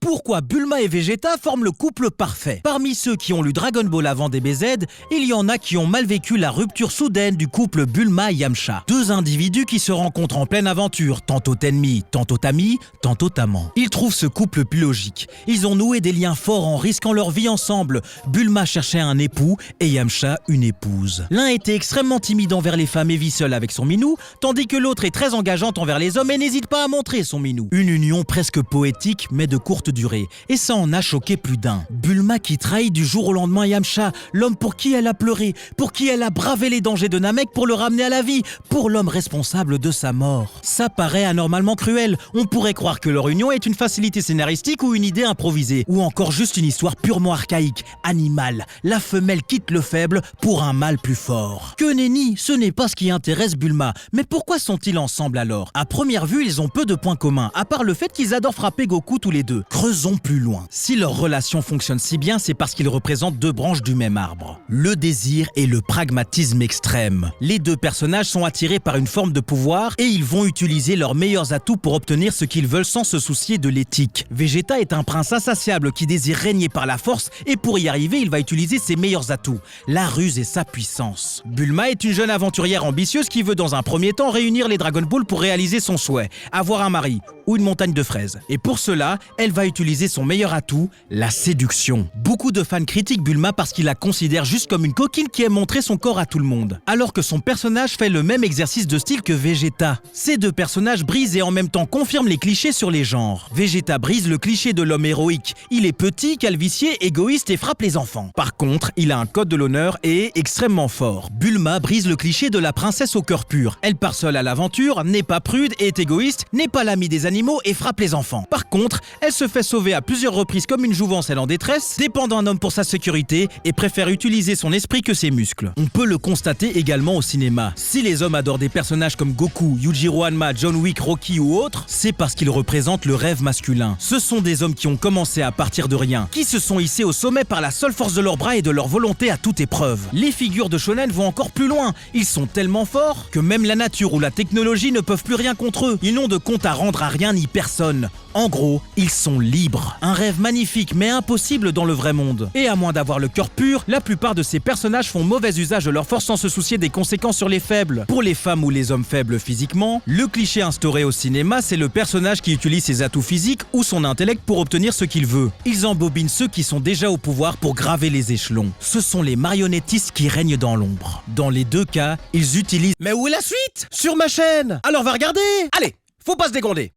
Pourquoi Bulma et Vegeta forment le couple parfait? Parmi ceux qui ont lu Dragon Ball avant DBZ, il y en a qui ont mal vécu la rupture soudaine du couple Bulma et Yamcha. Deux individus qui se rencontrent en pleine aventure, tantôt ennemis, tantôt amis, tantôt amants. Ils trouvent ce couple plus logique. Ils ont noué des liens forts en risquant leur vie ensemble. Bulma cherchait un époux et Yamcha une épouse. L'un était extrêmement timide envers les femmes et vit seul avec son minou, tandis que l'autre est très engageante envers les hommes et n'hésite pas à montrer son minou. Une union presque poétique mais de courte durée, et ça en a choqué plus d'un. Bulma qui trahit du jour au lendemain Yamcha, l'homme pour qui elle a pleuré, pour qui elle a bravé les dangers de Namek pour le ramener à la vie, pour l'homme responsable de sa mort. Ça paraît anormalement cruel, on pourrait croire que leur union est une facilité scénaristique ou une idée improvisée, ou encore juste une histoire purement archaïque, animale. La femelle quitte le faible pour un mâle plus fort. Que nenni, ce n'est pas ce qui intéresse Bulma, mais pourquoi sont-ils ensemble alors? À première vue, ils ont peu de points communs, à part le fait qu'ils adorent frapper Goku tous les deux. Creusons plus loin. Si leur relation fonctionne si bien, c'est parce qu'ils représentent deux branches du même arbre. Le désir et le pragmatisme extrême. Les deux personnages sont attirés par une forme de pouvoir et ils vont utiliser leurs meilleurs atouts pour obtenir ce qu'ils veulent sans se soucier de l'éthique. Vegeta est un prince insatiable qui désire régner par la force et pour y arriver, il va utiliser ses meilleurs atouts, la ruse et sa puissance. Bulma est une jeune aventurière ambitieuse qui veut dans un premier temps réunir les Dragon Ball pour réaliser son souhait, avoir un mari ou une montagne de fraises. Et pour cela, elle va utiliser son meilleur atout, la séduction. Beaucoup de fans critiquent Bulma parce qu'ils la considèrent juste comme une coquine qui aime montrer son corps à tout le monde, alors que son personnage fait le même exercice de style que Vegeta. Ces deux personnages brisent et en même temps confirment les clichés sur les genres. Vegeta brise le cliché de l'homme héroïque. Il est petit, calvicié, égoïste et frappe les enfants. Par contre, il a un code de l'honneur et est extrêmement fort. Bulma brise le cliché de la princesse au cœur pur. Elle part seule à l'aventure, n'est pas prude, est égoïste, n'est pas l'amie des animaux et frappe les enfants. Par contre, elle se fait sauver à plusieurs reprises comme une jouvencelle en détresse, dépend d'un homme pour sa sécurité et préfère utiliser son esprit que ses muscles. On peut le constater également au cinéma. Si les hommes adorent des personnages comme Goku, Yujiro Hanma, John Wick, Rocky ou autres, c'est parce qu'ils représentent le rêve masculin. Ce sont des hommes qui ont commencé à partir de rien, qui se sont hissés au sommet par la seule force de leurs bras et de leur volonté à toute épreuve. Les figures de shonen vont encore plus loin. Ils sont tellement forts que même la nature ou la technologie ne peuvent plus rien contre eux. Ils n'ont de compte à rendre à rien ni personne. En gros, ils sont libres. Un rêve magnifique mais impossible dans le vrai monde. Et à moins d'avoir le cœur pur, la plupart de ces personnages font mauvais usage de leur force sans se soucier des conséquences sur les faibles. Pour les femmes ou les hommes faibles physiquement, le cliché instauré au cinéma, c'est le personnage qui utilise ses atouts physiques ou son intellect pour obtenir ce qu'il veut. Ils embobinent ceux qui sont déjà au pouvoir pour graver les échelons. Ce sont les marionnettistes qui règnent dans l'ombre. Dans les deux cas, ils utilisent... Mais où est la suite? Sur ma chaîne! Alors va regarder! Allez, faut pas se dégronder!